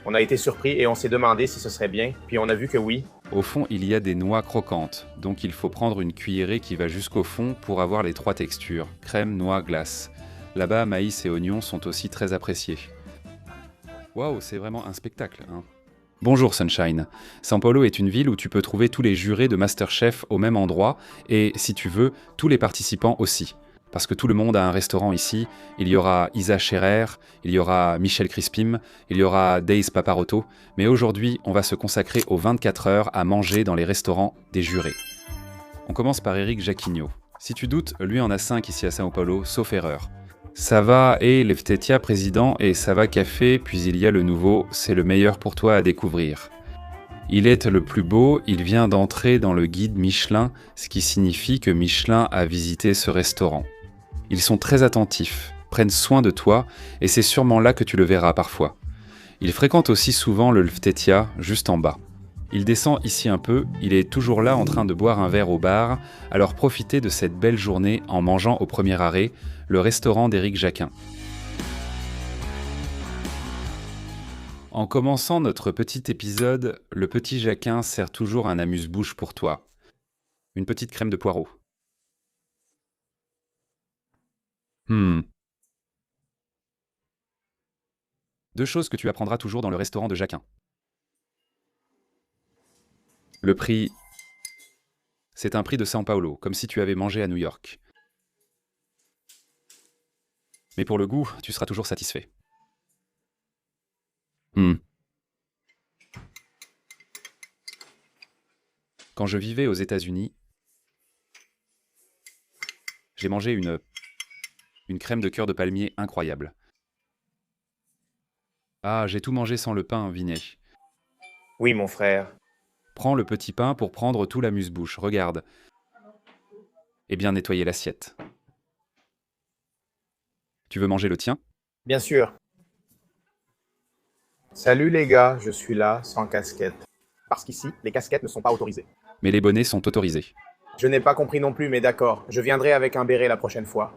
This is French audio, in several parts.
On a été surpris et on s'est demandé si ce serait bien, puis on a vu que oui. Au fond, il y a des noix croquantes, donc il faut prendre une cuillerée qui va jusqu'au fond pour avoir les 3 textures, crème, noix, glace. Là-bas, maïs et oignons sont aussi très appréciés. Waouh, c'est vraiment un spectacle, hein. Bonjour Sunshine. São Paulo est une ville où tu peux trouver tous les jurés de MasterChef au même endroit et, si tu veux, tous les participants aussi. Parce que tout le monde a un restaurant ici. Il y aura Isa Scherer, il y aura Michel Crispim, il y aura Days Paparotto. Mais aujourd'hui, on va se consacrer aux 24 heures à manger dans les restaurants des jurés. On commence par Eric Jaquinho. Si tu doutes, lui en a 5 ici à São Paulo, sauf erreur. Sava et Leftetia président et Sava Café, puis il y a le nouveau, c'est le meilleur pour toi à découvrir. Il est le plus beau, il vient d'entrer dans le guide Michelin, ce qui signifie que Michelin a visité ce restaurant. Ils sont très attentifs, prennent soin de toi, et c'est sûrement là que tu le verras parfois. Il fréquente aussi souvent le Leftetia, juste en bas. Il descend ici un peu, il est toujours là en train de boire un verre au bar, alors profitez de cette belle journée en mangeant au premier arrêt, le restaurant d'Éric Jacquin. En commençant notre petit épisode, le petit Jacquin sert toujours un amuse-bouche pour toi. Une petite crème de poireau. Deux choses que tu apprendras toujours dans le restaurant de Jacquin. Le prix, c'est un prix de São Paulo, comme si tu avais mangé à New York. Mais pour le goût, tu seras toujours satisfait. Quand je vivais aux États-Unis, j'ai mangé une crème de cœur de palmier incroyable. Ah, j'ai tout mangé sans le pain, Vinet. Oui, mon frère. Prends le petit pain pour prendre tout l'amuse-bouche, regarde. Et bien nettoyer l'assiette. Tu veux manger le tien? Bien sûr. Salut les gars, je suis là, sans casquette. Parce qu'ici, les casquettes ne sont pas autorisées. Mais les bonnets sont autorisés. Je n'ai pas compris non plus, mais d'accord, je viendrai avec un béret la prochaine fois.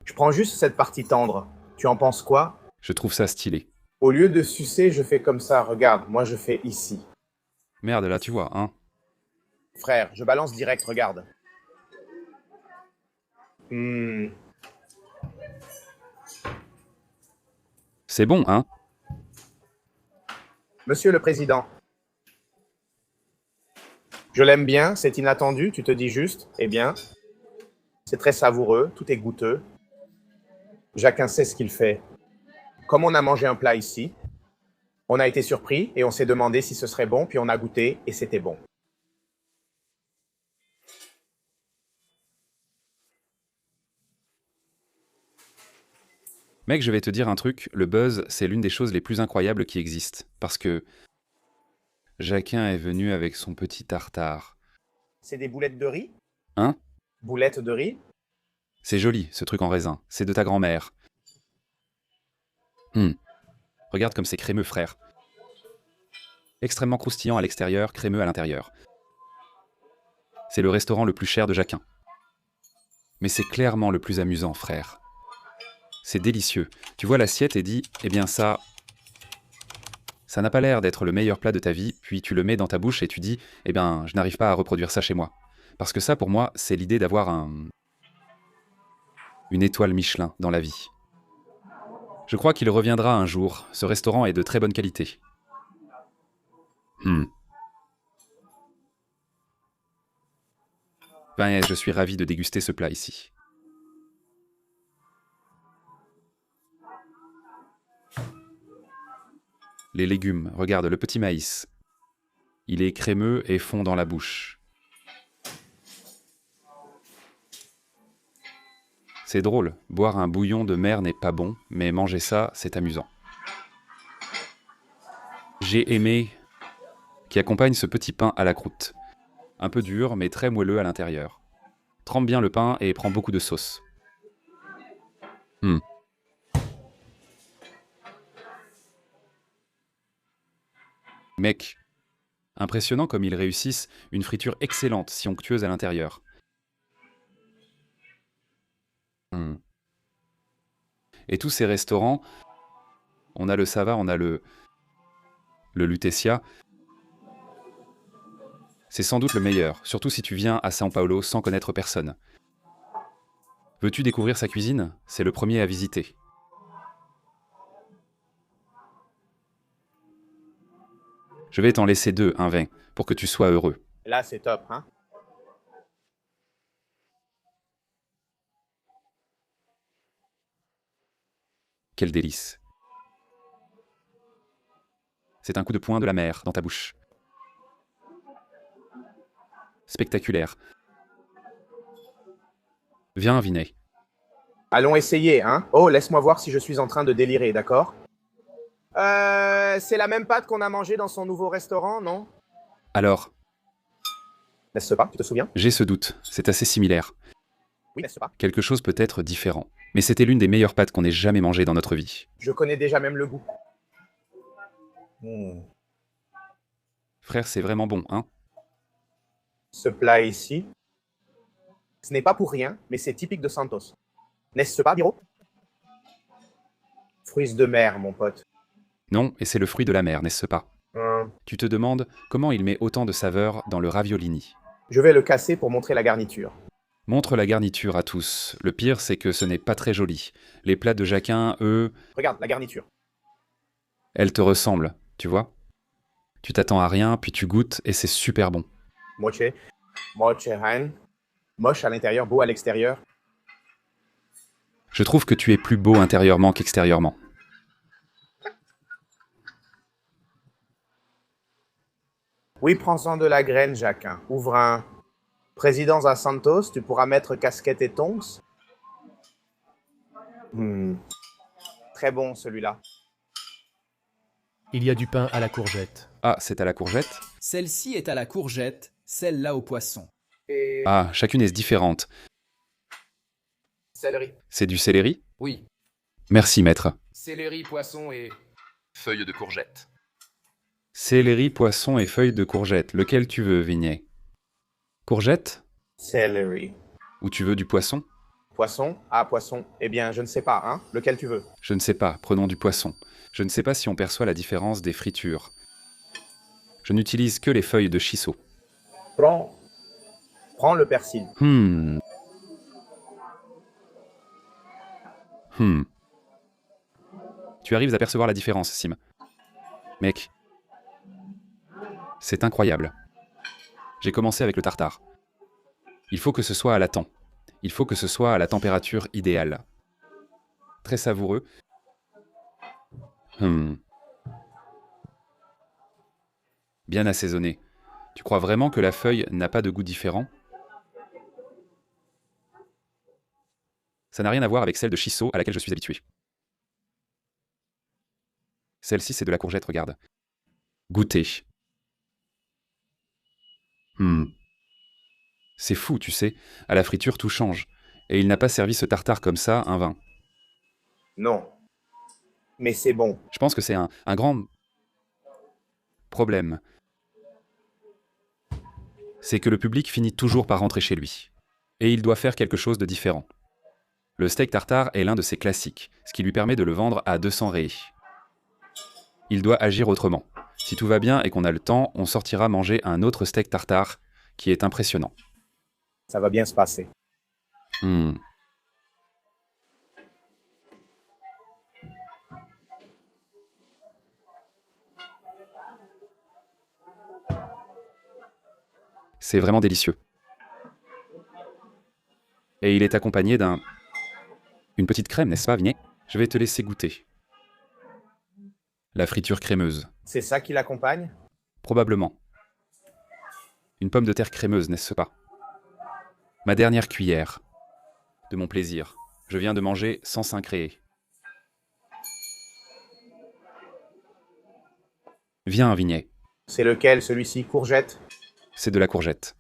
Je prends juste cette partie tendre. Tu en penses quoi? Je trouve ça stylé. Au lieu de sucer, je fais comme ça, regarde, moi je fais ici. Merde, là tu vois, hein. Frère, je balance direct, regarde. Hmm, C'est bon, hein. Monsieur le Président. Je l'aime bien, c'est inattendu, tu te dis juste, eh bien, c'est très savoureux, tout est goûteux. Chacun sait ce qu'il fait. Comme on a mangé un plat ici, on a été surpris et on s'est demandé si ce serait bon, puis on a goûté et c'était bon. Mec, je vais te dire un truc, le buzz, c'est l'une des choses les plus incroyables qui existent. Parce que Jacquin est venu avec son petit tartare. C'est des boulettes de riz? Hein? Boulettes de riz? C'est joli, ce truc en raisin. C'est de ta grand-mère. Regarde comme c'est crémeux, frère. Extrêmement croustillant à l'extérieur, crémeux à l'intérieur. C'est le restaurant le plus cher de Jacquin. Mais c'est clairement le plus amusant, frère. C'est délicieux. Tu vois l'assiette et dis, eh bien ça n'a pas l'air d'être le meilleur plat de ta vie, puis tu le mets dans ta bouche et tu dis, eh bien, je n'arrive pas à reproduire ça chez moi. Parce que ça, pour moi, c'est l'idée d'avoir une étoile Michelin dans la vie. Je crois qu'il reviendra un jour. Ce restaurant est de très bonne qualité. Ben, je suis ravi de déguster ce plat ici. Les légumes, regarde le petit maïs. Il est crémeux et fond dans la bouche. C'est drôle, boire un bouillon de mer n'est pas bon, mais manger ça, c'est amusant. J'ai aimé qui accompagne ce petit pain à la croûte. Un peu dur, mais très moelleux à l'intérieur. Trempe bien le pain et prends beaucoup de sauce. Mec, impressionnant comme ils réussissent une friture excellente, si onctueuse à l'intérieur. Et tous ces restaurants, on a le Sava, on a le Le lutetia, c'est sans doute le meilleur, surtout si tu viens à São Paulo sans connaître personne. Veux-tu découvrir sa cuisine? C'est le premier à visiter. Je vais t'en laisser 2, un vin, pour que tu sois heureux. Là, c'est top, hein? Quel délice. C'est un coup de poing de la mer dans ta bouche. Spectaculaire. Viens, Vinay. Allons essayer, hein? Oh, laisse-moi voir si je suis en train de délirer, d'accord? C'est la même pâte qu'on a mangée dans son nouveau restaurant, non? Alors, N'est-ce pas? Tu te souviens? j'ai ce doute, c'est assez similaire. Oui, n'est-ce pas? Quelque chose peut être différent. Mais c'était l'une des meilleures pâtes qu'on ait jamais mangées dans notre vie. Je connais déjà même le goût. Frère, c'est vraiment bon, hein? Ce plat ici, ce n'est pas pour rien, mais c'est typique de Santos. N'est-ce pas, Biro? Fruits de mer, mon pote. Non, et c'est le fruit de la mer, n'est-ce pas? Tu te demandes comment il met autant de saveur dans le raviolini. Je vais le casser pour montrer la garniture. Montre la garniture à tous. Le pire, c'est que ce n'est pas très joli. Les plats de Jacquin, eux, Regarde, la garniture. elles te ressemblent, tu vois? Tu t'attends à rien, puis tu goûtes, et c'est super bon. Moche, hein. Moche à l'intérieur, beau à l'extérieur. Je trouve que tu es plus beau intérieurement qu'extérieurement. Oui, prends-en de la graine, Jacquin. Ouvre un. Président à Santos, tu pourras mettre casquette et tongs. Très bon, celui-là. Il y a du pain à la courgette. Ah, c'est à la courgette? Celle-ci est à la courgette, celle-là au poisson. Et Ah, chacune est différente. céleri. C'est du céleri? Oui, Merci, maître. céleri, poisson et feuilles de courgette. Céleri, poisson et feuilles de courgette. Lequel tu veux, Vignet? Courgette? Celery. Ou tu veux du poisson? Poisson? Ah, poisson. Eh bien, je ne sais pas, hein. Lequel tu veux? Je ne sais pas, prenons du poisson. Je ne sais pas si on perçoit la différence des fritures. Je n'utilise que les feuilles de shiso. Prends le persil. Tu arrives à percevoir la différence, Sim. Mec, c'est incroyable. J'ai commencé avec le tartare. Il faut que ce soit à la temps. Il faut que ce soit à la température idéale. Très savoureux. Bien assaisonné. Tu crois vraiment que la feuille n'a pas de goût différent? Ça n'a rien à voir avec celle de shiso à laquelle je suis habitué. Celle-ci, c'est de la courgette, regarde. Goûtez. C'est fou, tu sais. À la friture, tout change. Et il n'a pas servi ce tartare comme ça, un vin. Non. Mais c'est bon. Je pense que c'est un grand problème. C'est que le public finit toujours par rentrer chez lui. Et il doit faire quelque chose de différent. Le steak tartare est l'un de ses classiques, ce qui lui permet de le vendre à 200 ré. Il doit agir autrement. Si tout va bien et qu'on a le temps, on sortira manger un autre steak tartare qui est impressionnant. Ça va bien se passer. C'est vraiment délicieux. Et il est accompagné une petite crème, n'est-ce pas, Vignet? Je vais te laisser goûter. La friture crémeuse. C'est ça qui l'accompagne? Probablement. Une pomme de terre crémeuse, n'est-ce pas? Ma dernière cuillère. De mon plaisir. Je viens de manger 105 ré. Viens, Vignet. C'est lequel, celui-ci? Courgette? C'est de la courgette.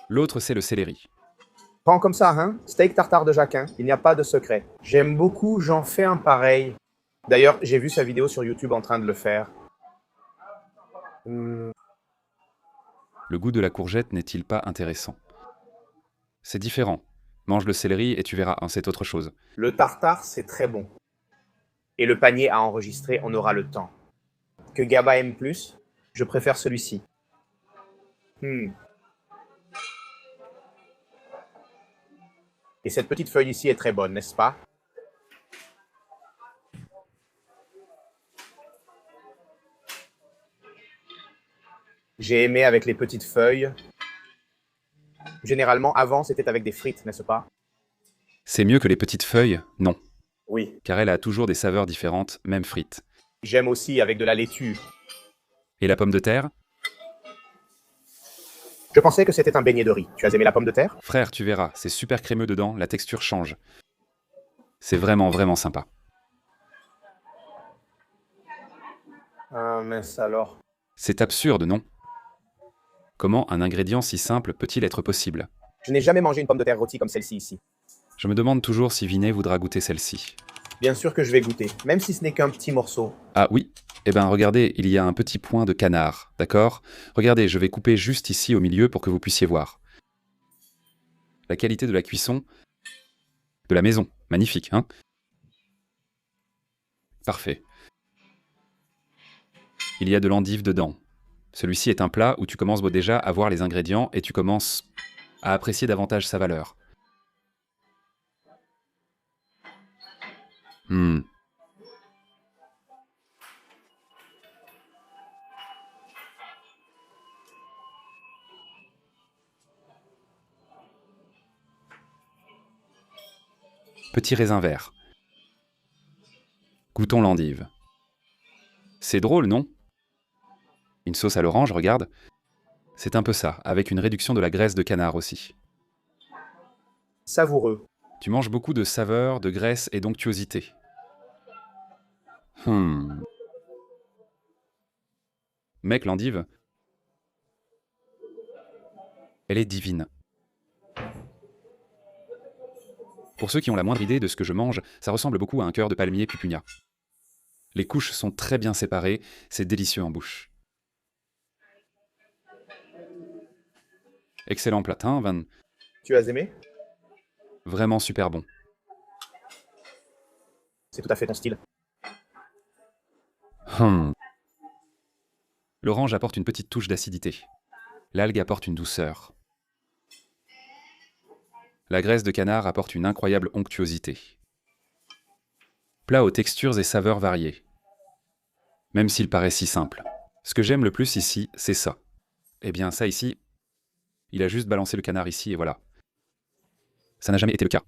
L'autre, c'est le céleri. Prends comme ça, hein. Steak tartare de Jacquin. Il n'y a pas de secret. J'aime beaucoup, j'en fais un pareil. D'ailleurs, j'ai vu sa vidéo sur YouTube en train de le faire. Le goût de la courgette n'est-il pas intéressant? C'est différent. Mange le céleri et tu verras, hein, c'est autre chose. Le tartare, c'est très bon. Et le panier à enregistrer, on aura le temps. Que Gaba aime plus? Je préfère celui-ci. Et cette petite feuille ici est très bonne, n'est-ce pas? J'ai aimé avec les petites feuilles. Généralement, avant, c'était avec des frites, n'est-ce pas? C'est mieux que les petites feuilles? Non, Oui. car elle a toujours des saveurs différentes, même frites. J'aime aussi avec de la laitue. Et la pomme de terre? Je pensais que c'était un beignet de riz. Tu as aimé la pomme de terre? Frère, tu verras, c'est super crémeux dedans, la texture change. C'est vraiment, vraiment sympa. Ah, mince alors. C'est absurde, non? Comment un ingrédient si simple peut-il être possible? Je n'ai jamais mangé une pomme de terre rôtie comme celle-ci ici. Je me demande toujours si Vinay voudra goûter celle-ci. Bien sûr que je vais goûter, même si ce n'est qu'un petit morceau. Ah oui? Eh ben regardez, il y a un petit point de canard, d'accord? Regardez, je vais couper juste ici au milieu pour que vous puissiez voir. La qualité de la cuisson de la maison, magnifique, hein? Parfait. Il y a de l'endive dedans. Celui-ci est un plat où tu commences déjà à voir les ingrédients et tu commences à apprécier davantage sa valeur. Petit raisin vert. Goûtons l'endive. C'est drôle, non? Une sauce à l'orange, regarde. C'est un peu ça, avec une réduction de la graisse de canard aussi. Savoureux. Tu manges beaucoup de saveur, de graisse et d'onctuosité. Mec, l'endive, elle est divine. Pour ceux qui ont la moindre idée de ce que je mange, ça ressemble beaucoup à un cœur de palmier pupunia. Les couches sont très bien séparées, c'est délicieux en bouche. Excellent platin, Van. Tu as aimé? Vraiment super bon. C'est tout à fait ton style. L'orange apporte une petite touche d'acidité. L'algue apporte une douceur. La graisse de canard apporte une incroyable onctuosité. Plat aux textures et saveurs variées. Même s'il paraît si simple. Ce que j'aime le plus ici, c'est ça. Eh bien, ça ici, il a juste balancé le canard ici et voilà. Ça n'a jamais été le cas.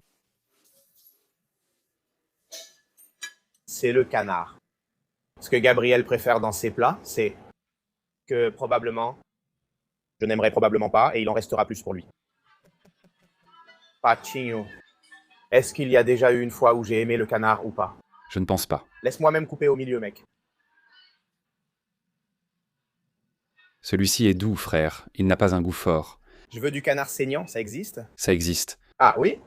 C'est le canard. Ce que Gabriel préfère dans ses plats, c'est que probablement, je n'aimerais probablement pas et il en restera plus pour lui. Pachinho. Est-ce qu'il y a déjà eu une fois où j'ai aimé le canard ou pas? Je ne pense pas. Laisse-moi même couper au milieu, mec. Celui-ci est doux, frère. Il n'a pas un goût fort. Je veux du canard saignant, ça existe? Ça existe. Ah oui?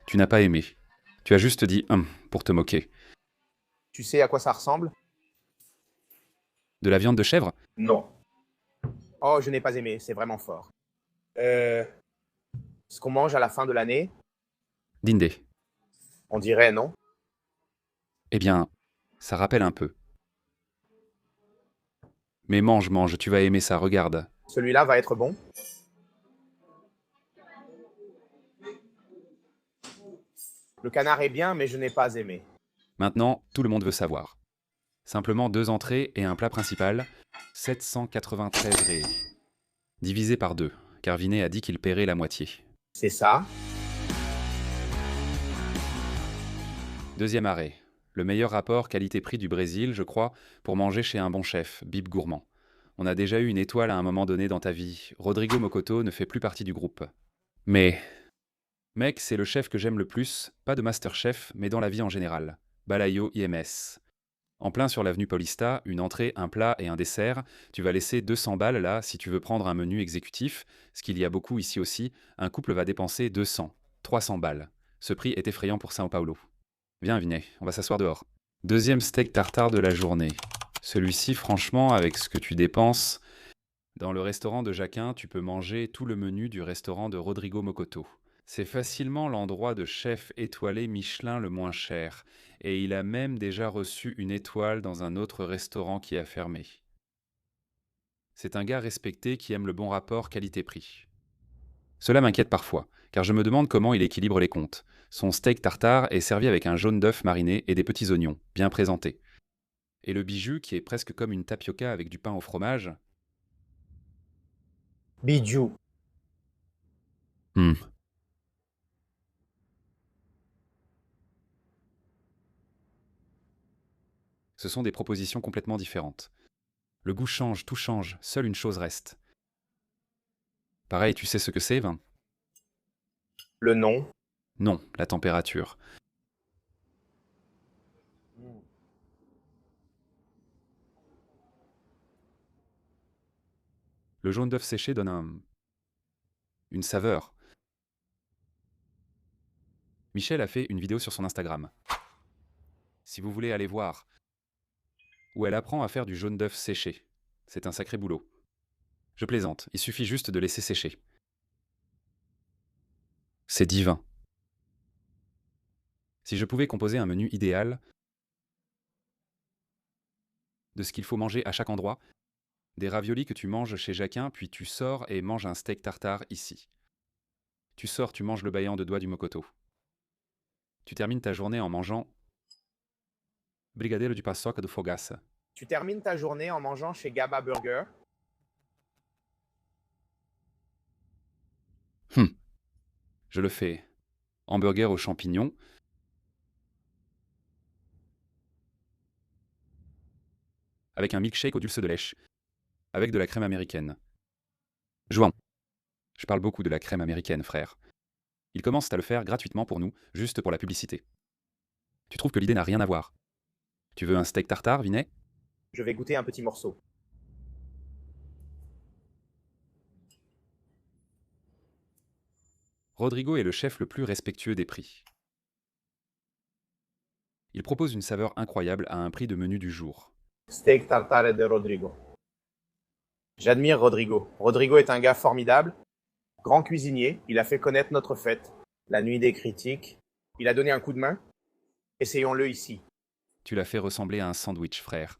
Tu n'as pas aimé. Tu as juste dit pour te moquer. Tu sais à quoi ça ressemble? De la viande de chèvre? Non. Oh, je n'ai pas aimé, c'est vraiment fort. Ce qu'on mange à la fin de l'année, Dindé. on dirait, non? Eh bien, ça rappelle un peu. Mais mange, mange, tu vas aimer ça, regarde. Celui-là va être bon? Le canard est bien, mais je n'ai pas aimé. Maintenant, tout le monde veut savoir. Simplement 2 entrées et un plat principal, 793 ré. Divisé par 2, car Vinay a dit qu'il paierait la moitié. C'est ça. Deuxième arrêt. Le meilleur rapport qualité-prix du Brésil, je crois, pour manger chez un bon chef, Bib Gourmand. On a déjà eu une étoile à un moment donné dans ta vie. Rodrigo Mocoto ne fait plus partie du groupe. Mais... Mec, c'est le chef que j'aime le plus, pas de Masterchef, mais dans la vie en général. Balayo IMS. En plein sur l'avenue Paulista, une entrée, un plat et un dessert. Tu vas laisser 200 balles là si tu veux prendre un menu exécutif, ce qu'il y a beaucoup ici aussi. Un couple va dépenser 200, 300 balles. Ce prix est effrayant pour São Paulo. Viens, Vinay, on va s'asseoir dehors. Deuxième steak tartare de la journée. Celui-ci, franchement, avec ce que tu dépenses... Dans le restaurant de Jacquin, tu peux manger tout le menu du restaurant de Rodrigo Mocoto. C'est facilement l'endroit de chef étoilé Michelin le moins cher, et il a même déjà reçu une étoile dans un autre restaurant qui a fermé. C'est un gars respecté qui aime le bon rapport qualité-prix. Cela m'inquiète parfois, car je me demande comment il équilibre les comptes. Son steak tartare est servi avec un jaune d'œuf mariné et des petits oignons, bien présentés. Et le bijou, qui est presque comme une tapioca avec du pain au fromage. Bijou. Hmm. Ce sont des propositions complètement différentes. Le goût change, tout change, seule une chose reste. Pareil, tu sais ce que c'est, Vin? Le nom. Non, la température. Le jaune d'œuf séché donne une saveur. Michel a fait une vidéo sur son Instagram. Si vous voulez aller voir, où elle apprend à faire du jaune d'œuf séché. C'est un sacré boulot. Je plaisante, il suffit juste de laisser sécher. C'est divin. Si je pouvais composer un menu idéal de ce qu'il faut manger à chaque endroit, des raviolis que tu manges chez Jacquin, puis tu sors et manges un steak tartare ici. Tu sors, tu manges le bâillant de doigts du Mokoto. Tu termines ta journée en mangeant Brigadeiro de paçoca de Fogaça. Tu termines ta journée en mangeant chez Gaba Burger. Je le fais. Hamburger aux champignons. Avec un milkshake au dulce de lèche. Avec de la crème américaine. Jouan. Je parle beaucoup de la crème américaine, frère. Ils commencent à le faire gratuitement pour nous, juste pour la publicité. Tu trouves que l'idée n'a rien à voir? Tu veux un steak tartare, Vinet? Je vais goûter un petit morceau. Rodrigo est le chef le plus respectueux des prix. Il propose une saveur incroyable à un prix de menu du jour. Steak tartare de Rodrigo. J'admire Rodrigo. Rodrigo est un gars formidable, grand cuisinier. Il a fait connaître notre fête, la nuit des critiques. Il a donné un coup de main. Essayons-le ici. Tu l'as fait ressembler à un sandwich, frère.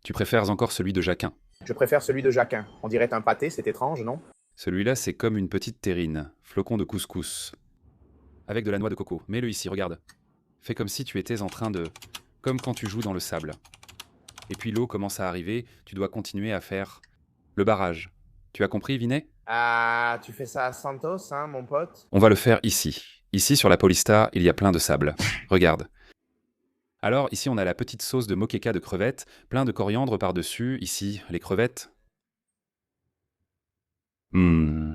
Tu préfères encore celui de Jacquin. Je préfère celui de Jacquin. On dirait un pâté, c'est étrange, non? Celui-là, c'est comme une petite terrine, flocon de couscous. Avec de la noix de coco. Mets-le ici, regarde. Fais comme si tu étais en train de... Comme quand tu joues dans le sable. Et puis l'eau commence à arriver, tu dois continuer à faire le barrage. Tu as compris, Vinet? Ah, tu fais ça à Santos, hein, mon pote? On va le faire ici. Ici, sur la Paulista, il y a plein de sable. Regarde. Alors, ici, on a la petite sauce de moqueca de crevettes, plein de coriandre par-dessus. Ici, les crevettes. On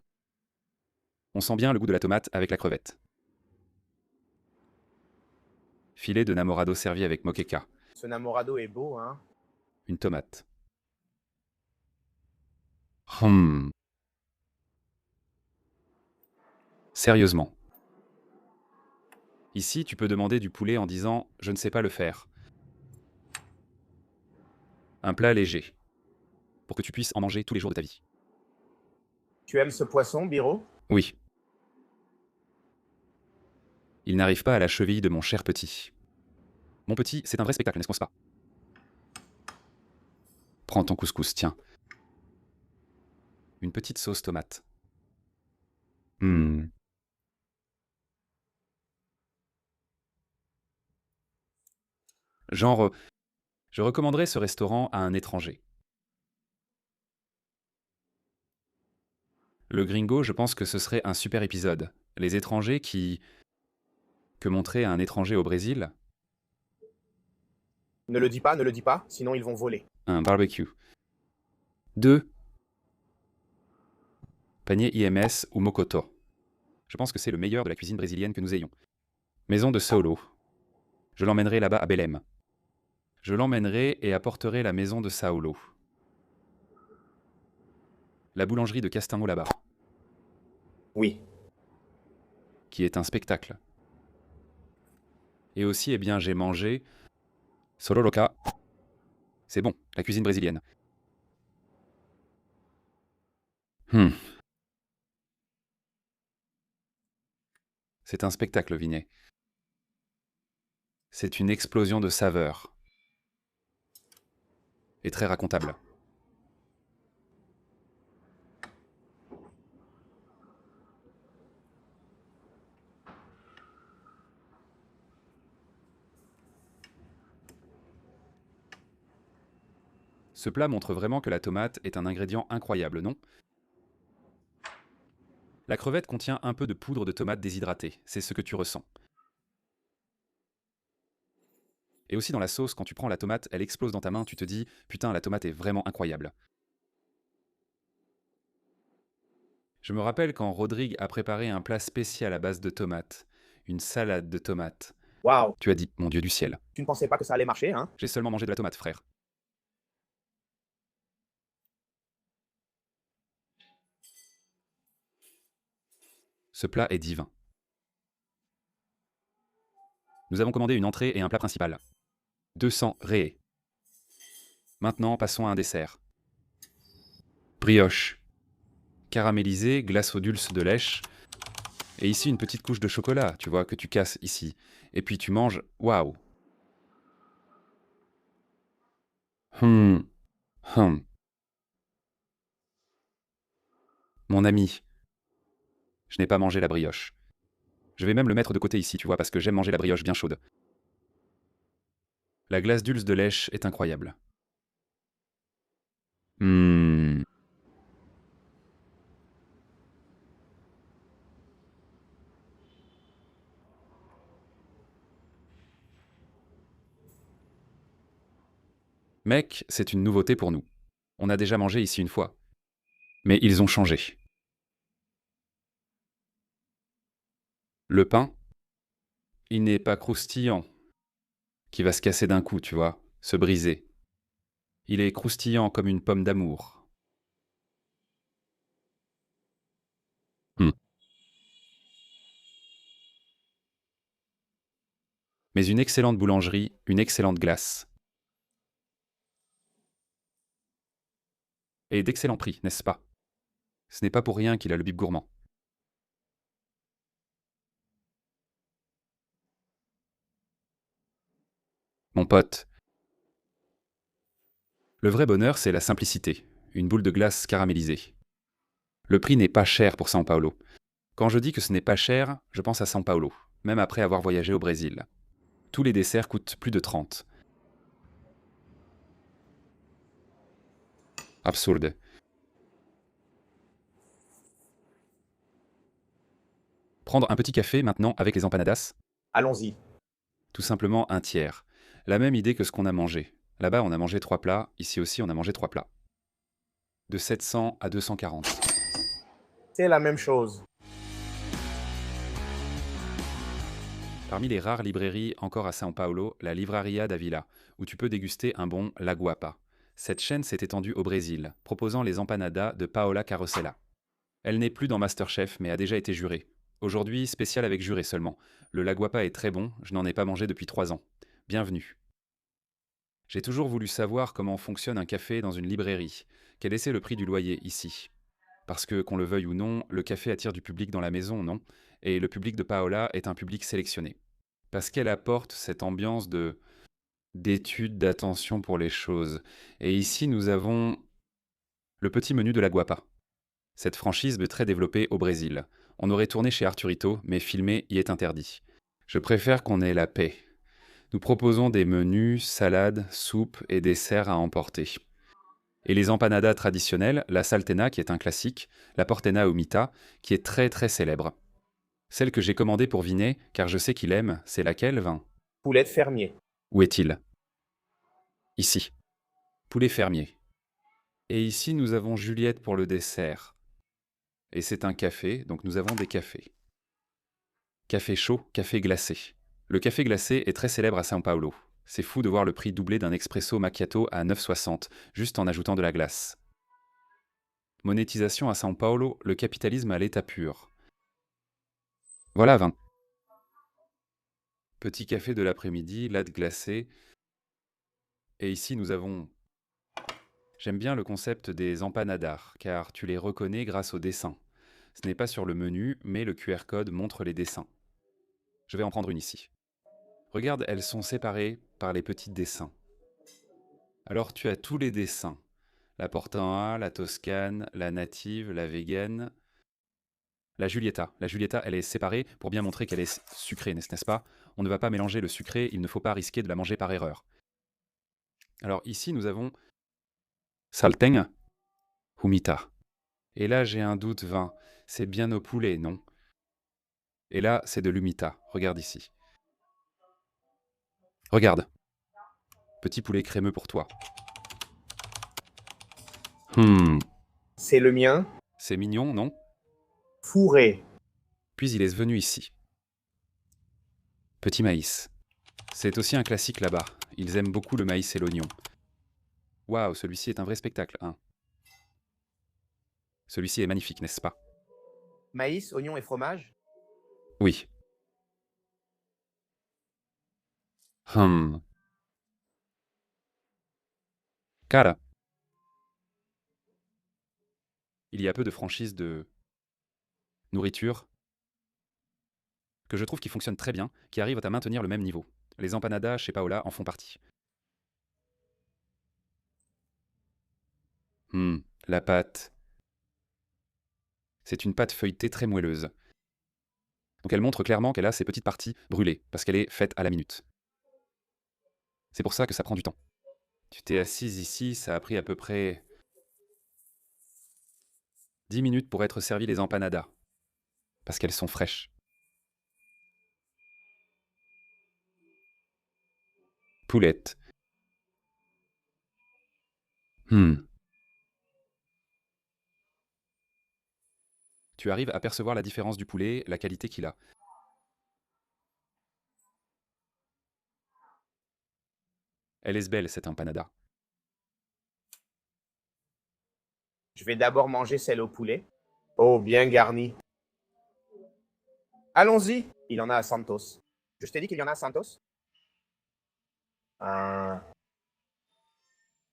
sent bien le goût de la tomate avec la crevette. Filet de namorado servi avec moqueca. Ce namorado est beau, hein? Une tomate. Sérieusement. Ici, tu peux demander du poulet en disant « je ne sais pas le faire ». Un plat léger, pour que tu puisses en manger tous les jours de ta vie. Tu aimes ce poisson, Biro? Oui. Il n'arrive pas à la cheville de mon cher petit. Mon petit, c'est un vrai spectacle, n'est-ce pas? Prends ton couscous, tiens. Une petite sauce tomate. Genre, je recommanderais ce restaurant à un étranger. Le gringo, je pense que ce serait un super épisode. Les étrangers qui... Que montrer à un étranger au Brésil? Ne le dis pas, sinon ils vont voler. Un barbecue. 2. Panier IMS ou Mokoto. Je pense que c'est le meilleur de la cuisine brésilienne que nous ayons. Maison de Saulo. Je l'emmènerai là-bas à Belém. Je l'emmènerai et apporterai la maison de Saulo. La boulangerie de Castanho là-bas. Oui. Qui est un spectacle. Et aussi, eh bien, j'ai mangé Sororoca. C'est bon, la cuisine brésilienne. Hmm. C'est un spectacle, Vinet. C'est une explosion de saveurs. Et très racontable. Ce plat montre vraiment que la tomate est un ingrédient incroyable, non? La crevette contient un peu de poudre de tomate déshydratée, c'est ce que tu ressens. Et aussi dans la sauce, quand tu prends la tomate, elle explose dans ta main, tu te dis « Putain, la tomate est vraiment incroyable ». Je me rappelle quand Rodrigue a préparé un plat spécial à base de tomates, une salade de tomates. Waouh, Tu as dit « Mon Dieu du ciel, tu ne pensais pas que ça allait marcher, hein? j'ai seulement mangé de la tomate, frère ». Ce plat est divin. Nous avons commandé une entrée et un plat principal. 200 réés. Maintenant, passons à un dessert. Brioche. Caramélisée, glace au dulce de lèche. Et ici, une petite couche de chocolat, tu vois, que tu casses ici. Et puis tu manges, waouh. Hum. Hum. Mon ami, je n'ai pas mangé la brioche. Je vais même le mettre de côté ici, tu vois, parce que j'aime manger la brioche bien chaude. La glace dulce de lèche est incroyable. Hum. Mec, c'est une nouveauté pour nous. On a déjà mangé ici une fois. Mais ils ont changé. Le pain, il n'est pas croustillant, qui va se casser d'un coup, tu vois, se briser. Il est croustillant comme une pomme d'amour. Hmm. Mais une excellente boulangerie, une excellente glace. Et d'excellents prix, n'est-ce pas? Ce n'est pas pour rien qu'il a le bip gourmand. Mon pote, le vrai bonheur, c'est la simplicité. Une boule de glace caramélisée. Le prix n'est pas cher pour São Paulo. Quand je dis que ce n'est pas cher, je pense à São Paulo, même après avoir voyagé au Brésil. Tous les desserts coûtent plus de 30. Absurde. Prendre un petit café maintenant avec les empanadas? Allons-y. Tout simplement un tiers. La même idée que ce qu'on a mangé. Là-bas, on a mangé 3 plats, ici aussi, on a mangé 3 plats. De 700 à 240. C'est la même chose. Parmi les rares librairies encore à São Paulo, la Livraria d'Avila, où tu peux déguster un bon La Guapa. Cette chaîne s'est étendue au Brésil, proposant les empanadas de Paola Carosella. Elle n'est plus dans MasterChef, mais a déjà été jurée. Aujourd'hui, spécial avec juré seulement. Le La Guapa est très bon, je n'en ai pas mangé depuis 3 ans. Bienvenue. J'ai toujours voulu savoir comment fonctionne un café dans une librairie. Quel est le prix du loyer ici? Parce que, qu'on le veuille ou non, le café attire du public dans la maison, non? Et le public de Paola est un public sélectionné. Parce qu'elle apporte cette ambiance d'étude, d'attention pour les choses. Et ici, nous avons le petit menu de la Guapa. Cette franchise est très développée au Brésil. On aurait tourné chez Arturito, mais filmer y est interdit. Je préfère qu'on ait la paix. Nous proposons des menus, salades, soupes et desserts à emporter. Et les empanadas traditionnelles, la saltena qui est un classique, la portena au mita qui est très très célèbre. Celle que j'ai commandée pour Vinet, car je sais qu'il aime, c'est laquelle, Vin? Poulet de fermier. Où est-il? Ici. Poulet fermier. Et ici, nous avons Juliette pour le dessert. Et c'est un café, donc nous avons des cafés. Café chaud, café glacé. Le café glacé est très célèbre à São Paulo. C'est fou de voir le prix doubler d'un expresso macchiato à 9,60, juste en ajoutant de la glace. Monétisation à São Paulo, le capitalisme à l'état pur. Voilà, Vin. Petit café de l'après-midi, latte glacée. Et ici, nous avons... J'aime bien le concept des empanadas, car tu les reconnais grâce aux dessins. Ce n'est pas sur le menu, mais le QR code montre les dessins. Je vais en prendre une ici. Regarde, elles sont séparées par les petits dessins. Alors tu as tous les dessins. La Portin, la Toscane, la Native, la Vegan, la Giulietta. La Giulietta, elle est séparée pour bien montrer qu'elle est sucrée, n'est-ce pas? On ne va pas mélanger le sucré, il ne faut pas risquer de la manger par erreur. Alors ici, nous avons Salteng, Humita. Et là, j'ai un doute vain. C'est bien au poulet, non? Et là, c'est de l'Humita. Regarde ici. Regarde. Petit poulet crémeux pour toi. C'est le mien. C'est mignon, non? Fourré. Puis il est venu ici. Petit maïs. C'est aussi un classique là-bas. Ils aiment beaucoup le maïs et l'oignon. Waouh, celui-ci est un vrai spectacle, hein. Celui-ci est magnifique, n'est-ce pas? Maïs, oignon et fromage. Oui. Cara. Il y a peu de franchises de nourriture que je trouve qui fonctionnent très bien, qui arrivent à maintenir le même niveau. Les empanadas chez Paola en font partie. La pâte. C'est une pâte feuilletée très moelleuse. Donc elle montre clairement qu'elle a ses petites parties brûlées, parce qu'elle est faite à la minute. C'est pour ça que ça prend du temps. Tu t'es assise ici, ça a pris à peu près 10 minutes pour être servi les empanadas. Parce qu'elles sont fraîches. Poulette. Tu arrives à percevoir la différence du poulet, la qualité qu'il a. Elle est belle, cette empanada. Je vais d'abord manger celle au poulet. Oh, bien garnie. Allons-y. Il en a à Santos. Je t'ai dit qu'il y en a à Santos?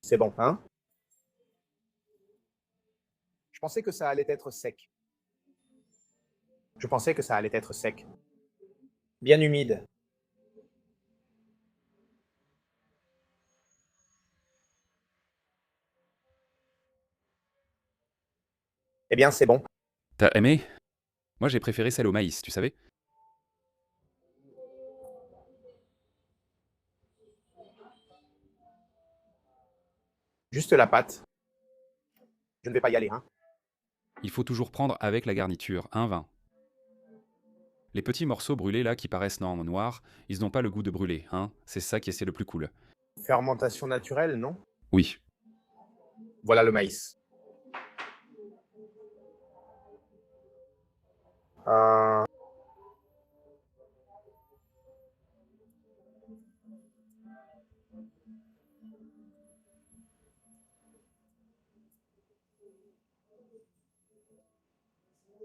C'est bon, hein? Je pensais que ça allait être sec. Je pensais que ça allait être sec. Bien humide. Eh bien, c'est bon. T'as aimé? Moi j'ai préféré celle au maïs, tu savais? Juste la pâte. Je ne vais pas y aller, hein? Il faut toujours prendre avec la garniture, un vin. Les petits morceaux brûlés là qui paraissent noirs, ils n'ont pas le goût de brûler, hein? C'est ça qui est le plus cool. Fermentation naturelle, non? Oui. Voilà le maïs.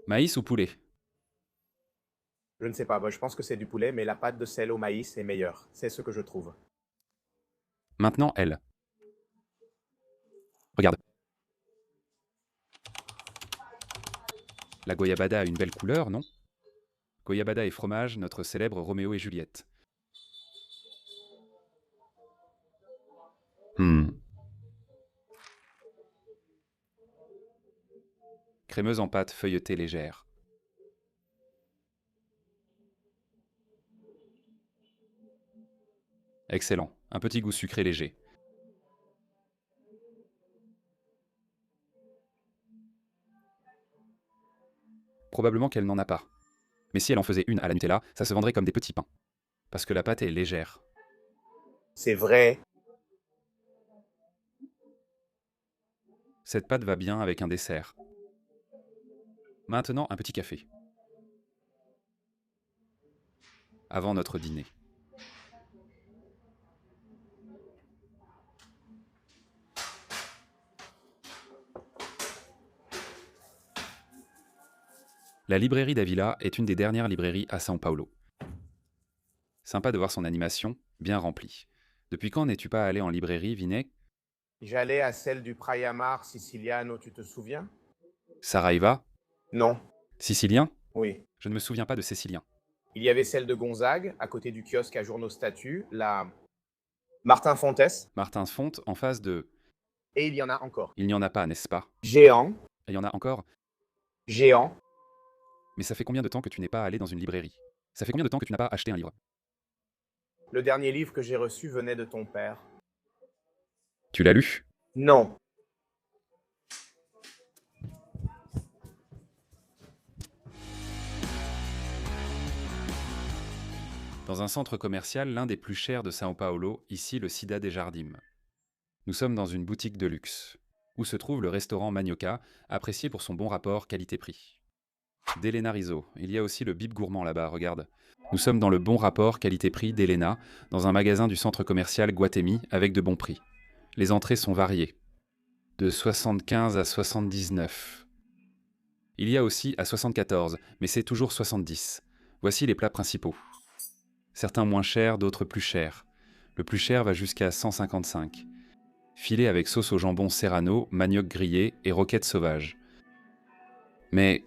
Maïs ou poulet? Je ne sais pas, je pense que c'est du poulet, mais la pâte de sel au maïs est meilleure. C'est ce que je trouve. Maintenant elle. Regarde. La goyabada a une belle couleur, non? Goyabada et fromage, notre célèbre Roméo et Juliette. Crémeuse en pâte feuilletée légère. Excellent, un petit goût sucré léger. Probablement qu'elle n'en a pas. Mais si elle en faisait une à la Nutella, ça se vendrait comme des petits pains. Parce que la pâte est légère. C'est vrai. Cette pâte va bien avec un dessert. Maintenant, un petit café. Avant notre dîner. La librairie d'Avila est une des dernières librairies à São Paulo. Sympa de voir son animation, bien remplie. Depuis quand n'es-tu pas allé en librairie, Vinay? J'allais à celle du Praiamar Siciliano, tu te souviens? Saraiva? Non. Sicilien? Oui. Je ne me souviens pas de Cécilien. Il y avait celle de Gonzague, à côté du kiosque à journaux statuts, la Martin Fontès, Martin Font en face de... et il y en a encore. Il n'y en a pas, n'est-ce pas? Géant, Il y en a encore? géant. Mais ça fait combien de temps que tu n'es pas allé dans une librairie? Ça fait combien de temps que tu n'as pas acheté un livre? Le dernier livre que j'ai reçu venait de ton père. Tu l'as lu? Non. Dans un centre commercial, l'un des plus chers de São Paulo, ici le Cidade Jardim. Nous sommes dans une boutique de luxe, où se trouve le restaurant Manioca, apprécié pour son bon rapport qualité-prix. D'Elena Rizzo, il y a aussi le bib gourmand là-bas, regarde. Nous sommes dans le bon rapport qualité-prix d'Elena, dans un magasin du centre commercial Guatemi avec de bons prix. Les entrées sont variées, de 75 à 79. Il y a aussi à 74, mais c'est toujours 70. Voici les plats principaux. Certains moins chers, d'autres plus chers. Le plus cher va jusqu'à 155. Filet avec sauce au jambon serrano, manioc grillé et roquette sauvage. Mais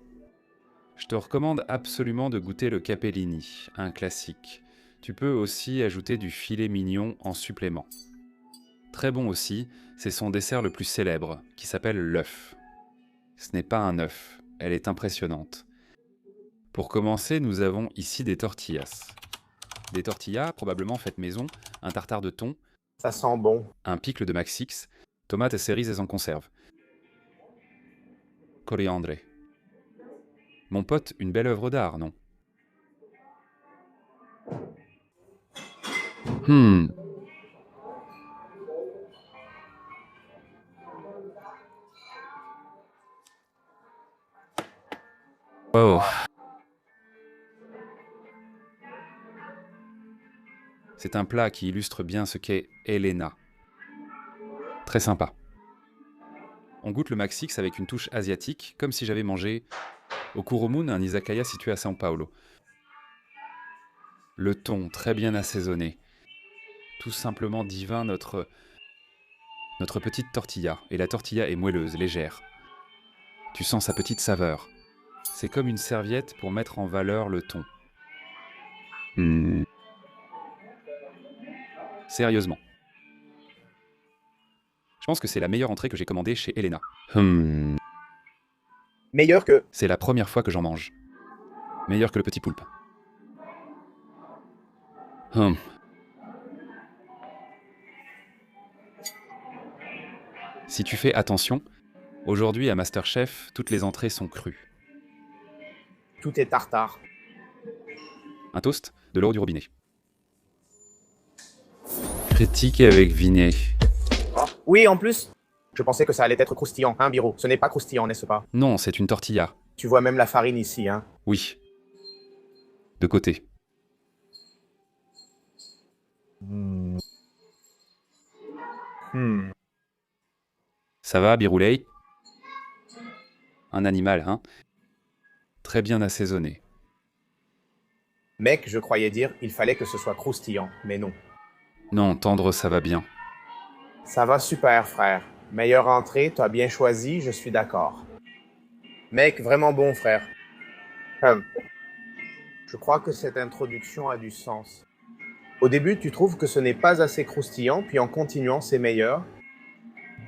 je te recommande absolument de goûter le capellini, un classique. Tu peux aussi ajouter du filet mignon en supplément. Très bon aussi, c'est son dessert le plus célèbre, qui s'appelle l'œuf. Ce n'est pas un œuf, elle est impressionnante. Pour commencer, nous avons ici des tortillas. Des tortillas, probablement faites maison, un tartare de thon, Ça sent bon. un picle de Maxix, tomates et cerises en conserve. Coriandre. Mon pote, une belle œuvre d'art, non? Oh. C'est un plat qui illustre bien ce qu'est Elena. Très sympa. On goûte le Maxix avec une touche asiatique, comme si j'avais mangé au Kuromun, un izakaya situé à São Paulo. Le thon, très bien assaisonné. Tout simplement divin, notre petite tortilla. Et la tortilla est moelleuse, légère. Tu sens sa petite saveur. C'est comme une serviette pour mettre en valeur le thon. Sérieusement. Je pense que c'est la meilleure entrée que j'ai commandée chez Elena. Meilleur que... C'est la première fois que j'en mange. Meilleur que le petit poulpe. Si tu fais attention, aujourd'hui à MasterChef, toutes les entrées sont crues. Tout est tartare. Un toast, de l'eau du robinet. Critique avec Vinay. Oui, en plus, je pensais que ça allait être croustillant, hein, Biro? Ce n'est pas croustillant, n'est-ce pas? Non, c'est une tortilla. Tu vois même la farine ici, hein? Oui. De côté. Ça va, Birouley? Un animal, hein? Très bien assaisonné. Mec, je croyais dire, il fallait que ce soit croustillant, mais non. Non, tendre, ça va bien. Ça va super, frère. Meilleure entrée, t'as bien choisi, je suis d'accord. Mec, vraiment bon, frère. Je crois que cette introduction a du sens. Au début, tu trouves que ce n'est pas assez croustillant, puis en continuant, c'est meilleur.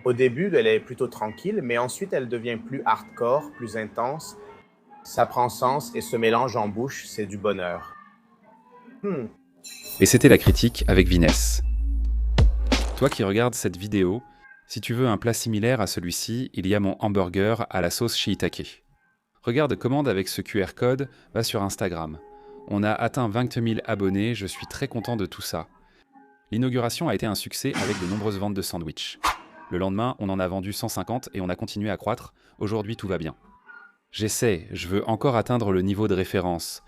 Au début, elle est plutôt tranquille, mais ensuite, elle devient plus hardcore, plus intense. Ça prend sens et se mélange en bouche, c'est du bonheur. Et c'était la critique avec Viness. Toi qui regardes cette vidéo, si tu veux un plat similaire à celui-ci, il y a mon hamburger à la sauce shiitake. Regarde, commande avec ce QR code, va sur Instagram. On a atteint 20 000 abonnés, je suis très content de tout ça. L'inauguration a été un succès avec de nombreuses ventes de sandwichs. Le lendemain, on en a vendu 150 et on a continué à croître. Aujourd'hui, tout va bien. J'essaie, je veux encore atteindre le niveau de référence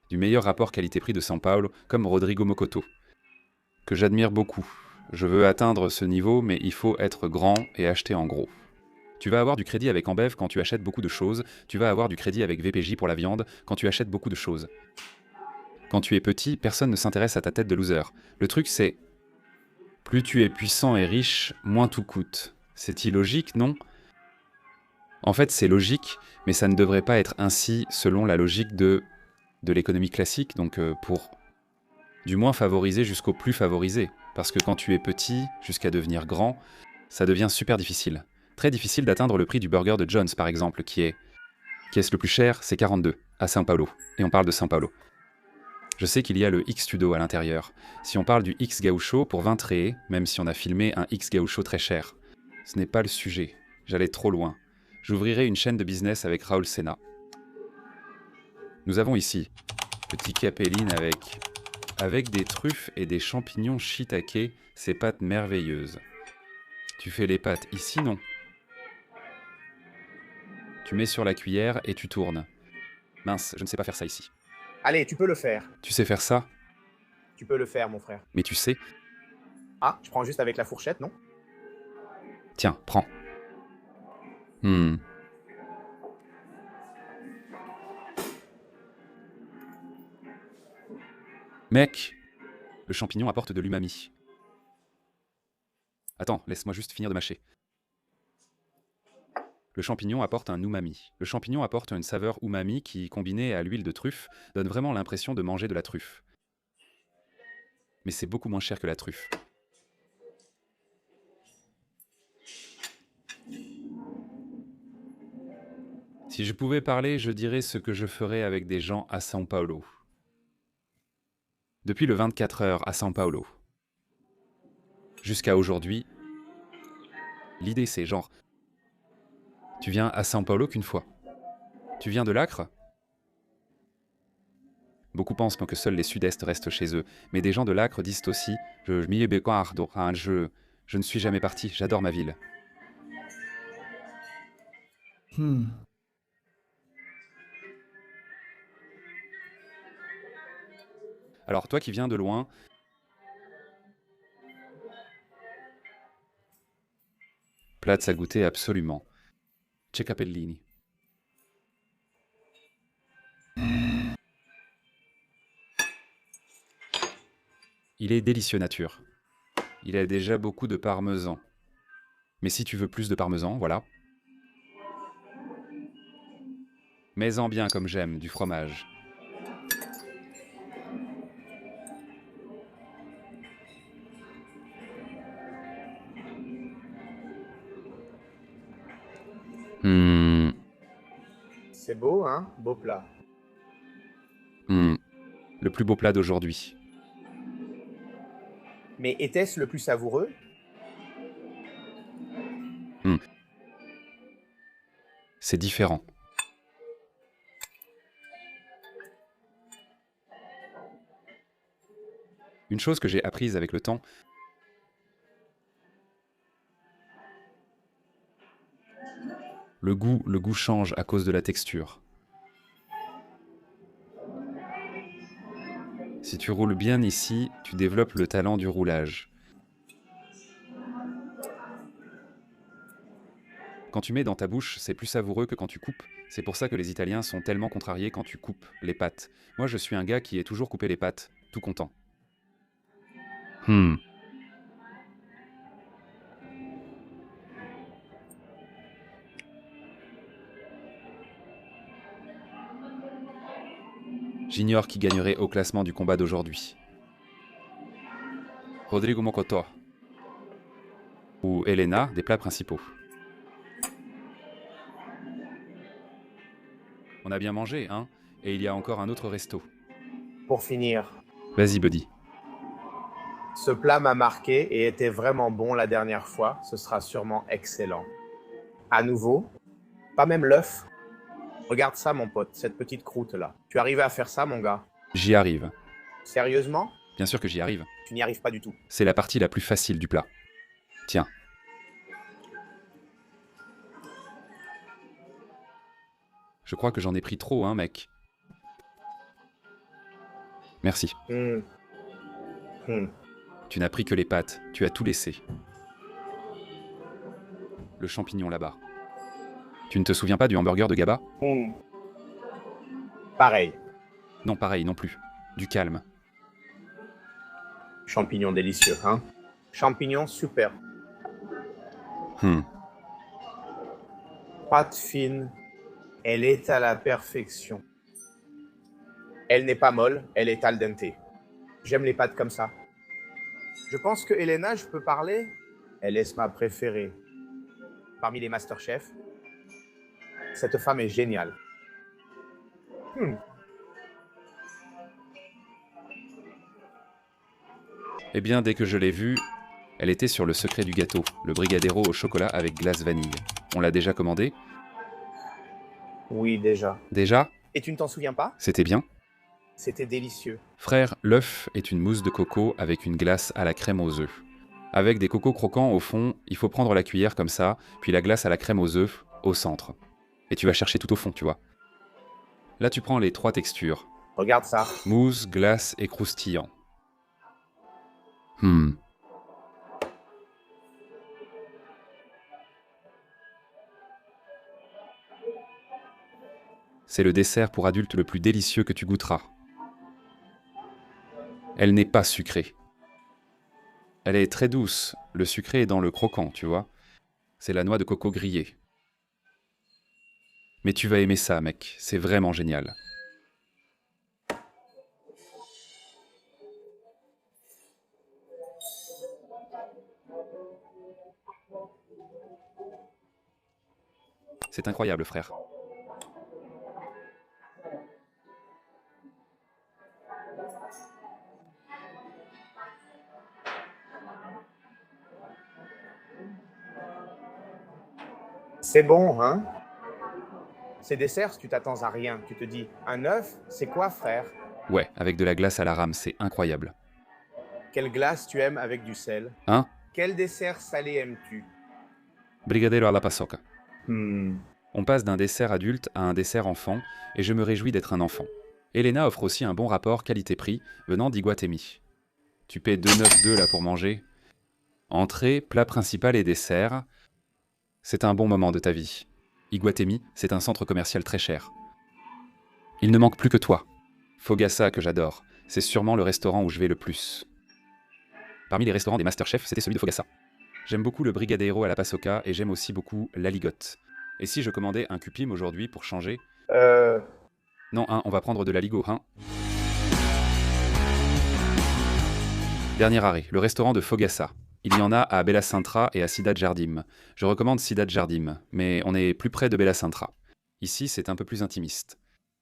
du meilleur rapport qualité-prix de São Paulo, comme Rodrigo Mocoto, que j'admire beaucoup. Je veux atteindre ce niveau, mais il faut être grand et acheter en gros. Tu vas avoir du crédit avec Ambev quand tu achètes beaucoup de choses, tu vas avoir du crédit avec VPJ pour la viande quand tu achètes beaucoup de choses. Quand tu es petit, personne ne s'intéresse à ta tête de loser. Le truc c'est, plus tu es puissant et riche, moins tout coûte. C'est illogique, non? En fait, c'est logique, mais ça ne devrait pas être ainsi selon la logique de l'économie classique, donc pour du moins favoriser jusqu'au plus favorisé. Parce que quand tu es petit, jusqu'à devenir grand, ça devient super difficile. Très difficile d'atteindre le prix du burger de John's, par exemple, qui est le plus cher, c'est 42, à São Paulo. Et on parle de São Paulo. Je sais qu'il y a le X-Tudo à l'intérieur. Si on parle du X-Gaucho pour 20 reais, même si on a filmé un X-Gaucho très cher. Ce n'est pas le sujet. J'allais trop loin. J'ouvrirai une chaîne de business avec Raoul Senna. Nous avons ici petit capelline avec des truffes et des champignons shiitake, ces pâtes merveilleuses. Tu fais les pâtes ici, non? Tu mets sur la cuillère et tu tournes. Mince, je ne sais pas faire ça ici. Allez, tu peux le faire. Tu sais faire ça? Tu peux le faire, mon frère. Mais tu sais... Ah, je prends juste avec la fourchette, non? Tiens, prends. Mec, le champignon apporte de l'umami. Attends, laisse-moi juste finir de mâcher. Le champignon apporte un umami. Le champignon apporte une saveur umami qui, combinée à l'huile de truffe, donne vraiment l'impression de manger de la truffe. Mais c'est beaucoup moins cher que la truffe. Si je pouvais parler, je dirais ce que je ferais avec des gens à São Paulo. Depuis le 24 heures à São Paulo. Jusqu'à aujourd'hui, l'idée c'est genre... Tu viens à São Paulo qu'une fois. Tu viens de l'Acre? Beaucoup pensent que seuls les Sud-Est restent chez eux, mais des gens de l'Acre disent aussi « Je ne suis jamais parti, j'adore ma ville. » Alors toi qui viens de loin... Plats à goûter absolument. Cecapellini. Il est délicieux nature. Il a déjà beaucoup de parmesan. Mais si tu veux plus de parmesan, voilà. Mets-en bien comme j'aime, du fromage. C'est beau, hein? Beau plat. Le plus beau plat d'aujourd'hui. Mais était-ce le plus savoureux? C'est différent. Une chose que j'ai apprise avec le temps, le goût change à cause de la texture. Si tu roules bien ici, tu développes le talent du roulage. Quand tu mets dans ta bouche, c'est plus savoureux que quand tu coupes. C'est pour ça que les Italiens sont tellement contrariés quand tu coupes les pâtes. Moi, je suis un gars qui est toujours coupé les pâtes, tout content. J'ignore qui gagnerait au classement du combat d'aujourd'hui. Rodrigo Mokoto ou Elena, des plats principaux. On a bien mangé, hein? Et il y a encore un autre resto. Pour finir, Vas-y, buddy. ce plat m'a marqué et était vraiment bon la dernière fois. Ce sera sûrement excellent. À nouveau, pas même l'œuf. Regarde ça, mon pote, cette petite croûte-là. Tu arrives à faire ça, mon gars? J'y arrive. Sérieusement? Bien sûr que j'y arrive. Tu n'y arrives pas du tout. C'est la partie la plus facile du plat. Tiens. Je crois que j'en ai pris trop, hein, mec. Merci. Tu n'as pris que les pâtes, tu as tout laissé. Le champignon là-bas. Tu ne te souviens pas du hamburger de Gaba? Pareil. Non, pareil, non plus. Du calme. Champignons délicieux, hein? Champignons super. Pâte fine. Elle est à la perfection. Elle n'est pas molle, elle est al dente. J'aime les pâtes comme ça. Je pense que Elena, je peux parler? Elle est ma préférée. Parmi les Masterchefs, cette femme est géniale. Eh bien, dès que je l'ai vue, elle était sur le secret du gâteau, le Brigadero au chocolat avec glace vanille. On l'a déjà commandé? Oui, déjà. Déjà? Et tu ne t'en souviens pas? C'était bien? C'était délicieux. Frère, l'œuf est une mousse de coco avec une glace à la crème aux œufs. Avec des cocos croquants au fond, il faut prendre la cuillère comme ça, puis la glace à la crème aux œufs au centre. Et tu vas chercher tout au fond, tu vois. Là, tu prends les 3 textures. Regarde ça. Mousse, glace et croustillant. C'est le dessert pour adultes le plus délicieux que tu goûteras. Elle n'est pas sucrée. Elle est très douce. Le sucré est dans le croquant, tu vois. C'est la noix de coco grillée. Mais tu vas aimer ça, mec. C'est vraiment génial. C'est incroyable, frère. C'est bon, hein? Ces desserts, tu t'attends à rien. Tu te dis, un œuf, c'est quoi, frère? Ouais, avec de la glace à la rame, c'est incroyable. Quelle glace tu aimes avec du sel? Hein? Quel dessert salé aimes-tu? Brigadero à la pasoca. Hmm. On passe d'un dessert adulte à un dessert enfant, et je me réjouis d'être un enfant. Elena offre aussi un bon rapport qualité-prix venant d'Iguatemi. Tu paies 2,92 là pour manger. Entrée, plat principal et dessert. C'est un bon moment de ta vie. Iguatemi, c'est un centre commercial très cher. Il ne manque plus que toi. Fogassa, que j'adore, c'est sûrement le restaurant où je vais le plus. Parmi les restaurants des Masterchef, c'était celui de Fogassa. J'aime beaucoup le Brigadero à la Pasoca et j'aime aussi beaucoup l'aligote. Et si je commandais un cupim aujourd'hui pour changer? Non, hein, on va prendre de l'aligot, hein. Dernier arrêt, le restaurant de Fogassa. Il y en a à Bella Sintra et à Cidade Jardim. Je recommande Cidade Jardim, mais on est plus près de Bella Sintra. Ici, c'est un peu plus intimiste.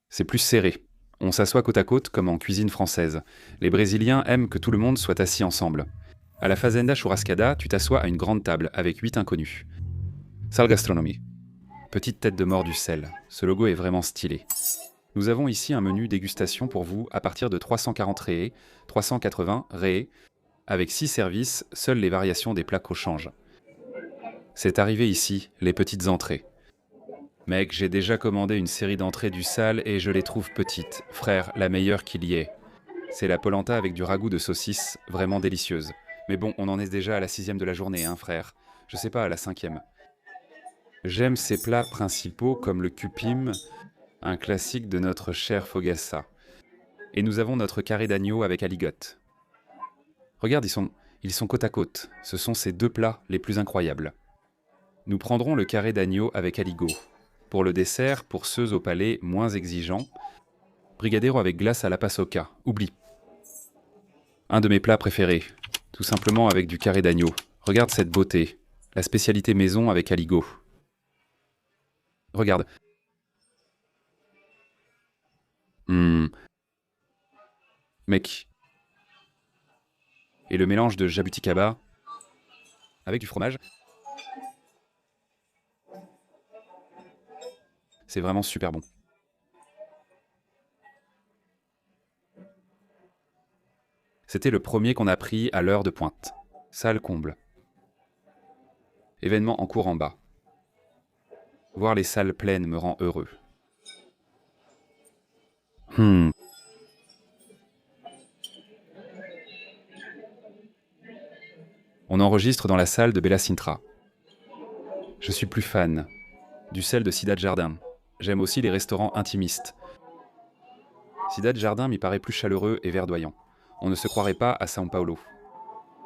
C'est plus serré. On s'assoit côte à côte comme en cuisine française. Les Brésiliens aiment que tout le monde soit assis ensemble. À la Fazenda Churrascada, tu t'assois à une grande table avec 8 inconnus. Sal Gastronomie. Petite tête de mort du sel. Ce logo est vraiment stylé. Nous avons ici un menu dégustation pour vous à partir de 340 réés, 380 réés. Avec 6 services, seules les variations des plats changent. C'est arrivé ici, les petites entrées. Mec, j'ai déjà commandé une série d'entrées du sale et je les trouve petites. Frère, la meilleure qu'il y ait. C'est la polenta avec du ragoût de saucisse, vraiment délicieuse. Mais bon, on en est déjà à la 6e de la journée, hein, frère. Je sais pas, à la 5e. J'aime ces plats principaux comme le cupim, un classique de notre cher Fogassa. Et nous avons notre carré d'agneau avec aligote. Regarde, ils sont côte à côte. Ce sont ces 2 plats les plus incroyables. Nous prendrons le carré d'agneau avec aligot. Pour le dessert, pour ceux au palais moins exigeants, Brigadero avec glace à la pasoca. Oublie. Un de mes plats préférés. Tout simplement avec du carré d'agneau. Regarde cette beauté. La spécialité maison avec aligot. Regarde. Mec. Et le mélange de jabuticaba avec du fromage. C'est vraiment super bon. C'était le premier qu'on a pris à l'heure de pointe. Salle comble. Événement en cours en bas. Voir les salles pleines me rend heureux. On enregistre dans la salle de Bella Sintra. Je suis plus fan du sel de Cidade Jardim. J'aime aussi les restaurants intimistes. Cidade Jardin m'y paraît plus chaleureux et verdoyant. On ne se croirait pas à São Paulo.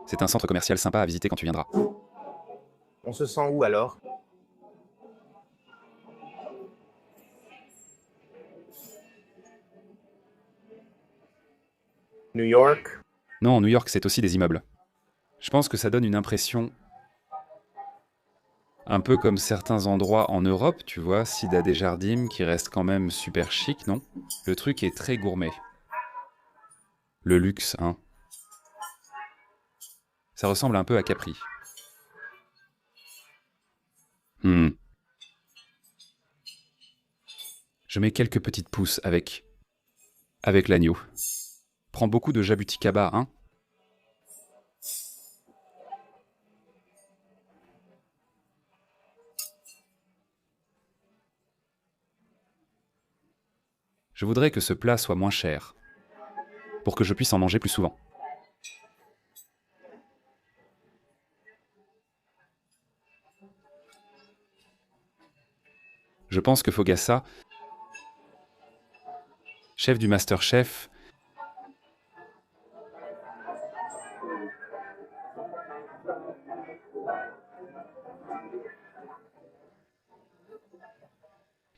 C'est un centre commercial sympa à visiter quand tu viendras. On se sent où alors? New York? Non, New York, c'est aussi des immeubles. Je pense que ça donne une impression un peu comme certains endroits en Europe, tu vois, Cidade Jardim, qui reste quand même super chic, non? Le truc est très gourmet. Le luxe, hein. Ça ressemble un peu à Capri. Je mets quelques petites pousses avec l'agneau. Prends beaucoup de jabuticaba, hein? Je voudrais que ce plat soit moins cher, pour que je puisse en manger plus souvent. Je pense que Fogassa, chef du Masterchef,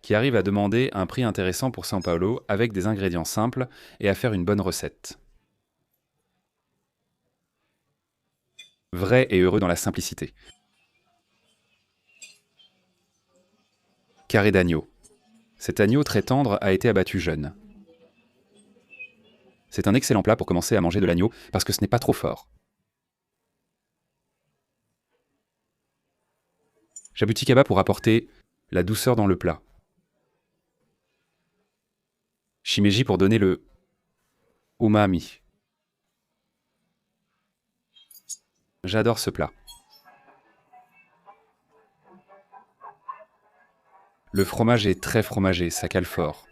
qui arrive à demander un prix intéressant pour São Paulo avec des ingrédients simples et à faire une bonne recette. Vrai et heureux dans la simplicité. Carré d'agneau. Cet agneau très tendre a été abattu jeune. C'est un excellent plat pour commencer à manger de l'agneau parce que ce n'est pas trop fort. Jabuticaba pour apporter la douceur dans le plat. Shimeji pour donner le umami. J'adore ce plat. Le fromage est très fromagé, ça cale fort.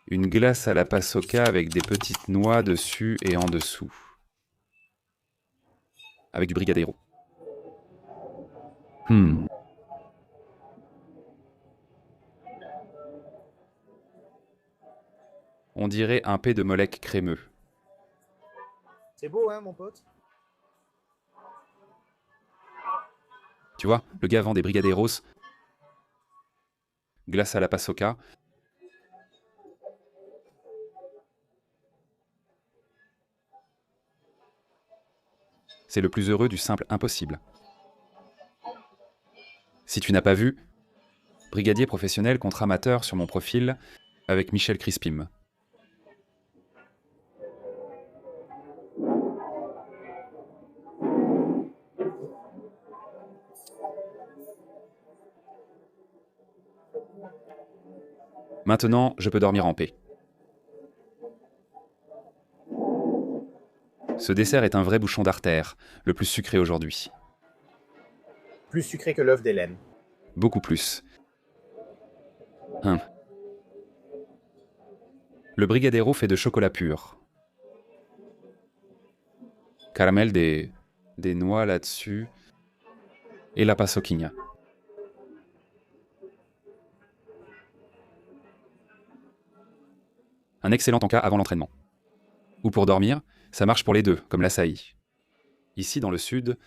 Une glace à la paçoca avec des petites noix dessus et en dessous. Avec du brigadeiro. On dirait un pain de molek crémeux. C'est beau, hein, mon pote? Tu vois, le gars vend des brigadeiros, glace à la paçoca. C'est le plus heureux du simple impossible. Si tu n'as pas vu, brigadier professionnel contre amateur sur mon profil avec Michel Crispim. Maintenant, je peux dormir en paix. Ce dessert est un vrai bouchon d'artère, le plus sucré aujourd'hui. Plus sucré que l'œuf d'Hélène. Beaucoup plus. Le brigadeiro fait de chocolat pur. Caramel des noix là-dessus. Et la paçoquinha. Un excellent encas avant l'entraînement. Ou pour dormir, ça marche pour les deux, comme l'açaï. Ici, dans le sud,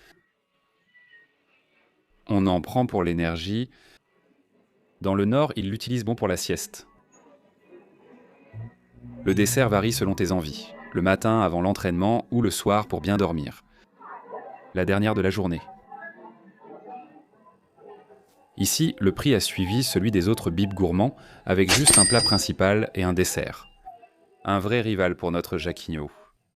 on en prend pour l'énergie. Dans le nord, ils l'utilisent bon pour la sieste. Le dessert varie selon tes envies. Le matin avant l'entraînement ou le soir pour bien dormir. La dernière de la journée. Ici, le prix a suivi celui des autres bibs gourmands avec juste un plat principal et un dessert. Un vrai rival pour notre Jaquinho.